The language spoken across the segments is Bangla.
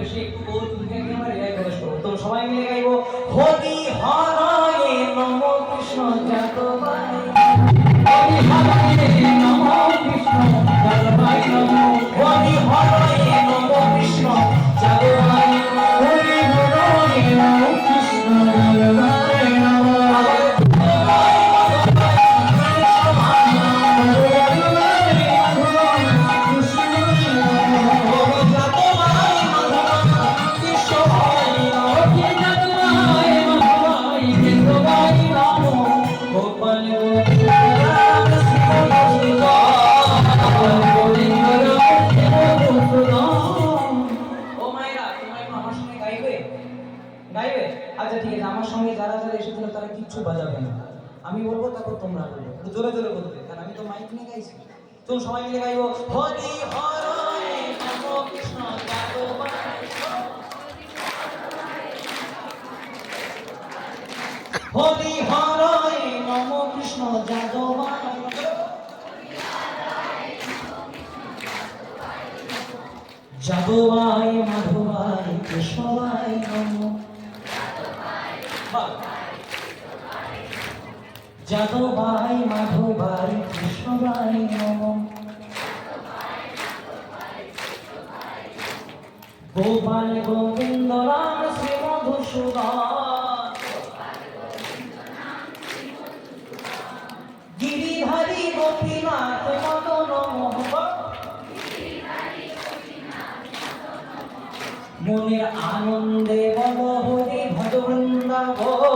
বেশি একটু কৌতুকে নিয়ে আমরা হৃদয় প্রবেশ করবো। তো সবাই মিলে গাইবো হরি হরায়ে নম কৃষ্ণ যাদবায়, হরি হরায়ে নম কৃষ্ণ যাদবায় নম, হরি হরায়ে নম কৃষ্ণ যাদবায়, হরি হরায়ে নম কৃষ্ণ যাদবায় নম। আচ্ছা ঠিক আছে, আমার সঙ্গে যারা যারা এসেছিল তারা কিচ্ছু বাজাবে না, আমি বলবো তারপর তোমরা বলবে, একটু জোরে জোরে বলবে, কারণ আমি তো মাইক নিয়ে গাইছি। চলুন সবাই মিলে গাইবো হরি হরায়ে নম কৃষ্ণ যাদবায়, হরি হরায়ে নম কৃষ্ণ যাদবায়, যাদবায় মাধবায় কেশবায় নম, যাদবায় মাধবায় কেশবায় নম, গোপাল গোবিন্দ রাম শ্রী মধুসূদন, গিরিধারী গোপীনাথ মদন মোহন, মনের আনন্দে বল হরি ভজ বৃন্দাবন,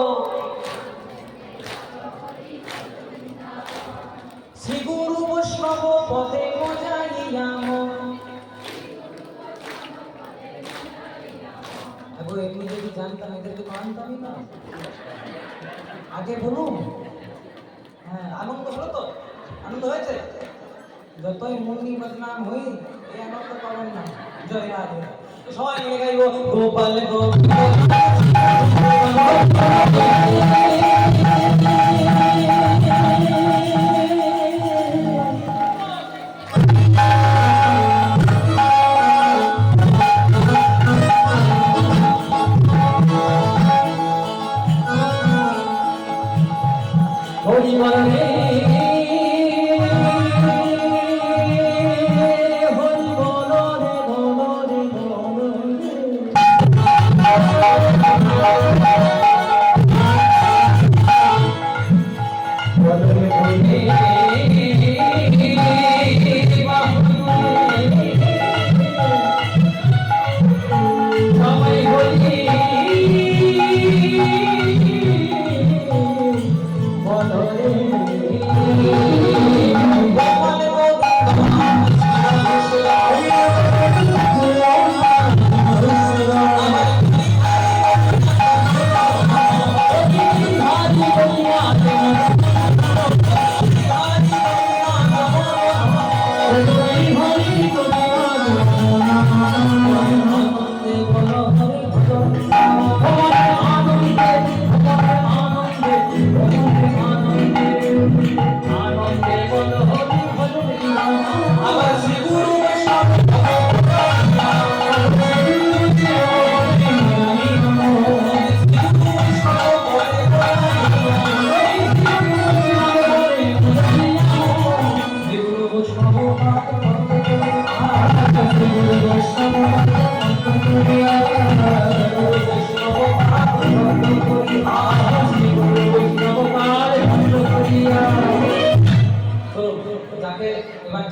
শ্রী গুরু বৈষ্ণব পদে মজাইয়া মন। এমনি যদি জানতাম এদেরকে মানতামই না, আগে বলুন। হ্যাঁ, আনন্দ হলো তো? আনন্দ হয়েছে? যতই মুন্নি বদনাম হই এই আনন্দ পাবেন না। জয় রাধে। সবাই মিলে গাইবো গোপাল গোবিন্দ হরি বলে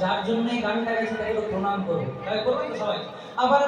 যার জন্য এই গানটা গাইছে তাকে তো প্রণাম করবো, তাই করবেন তো সবাই। আবার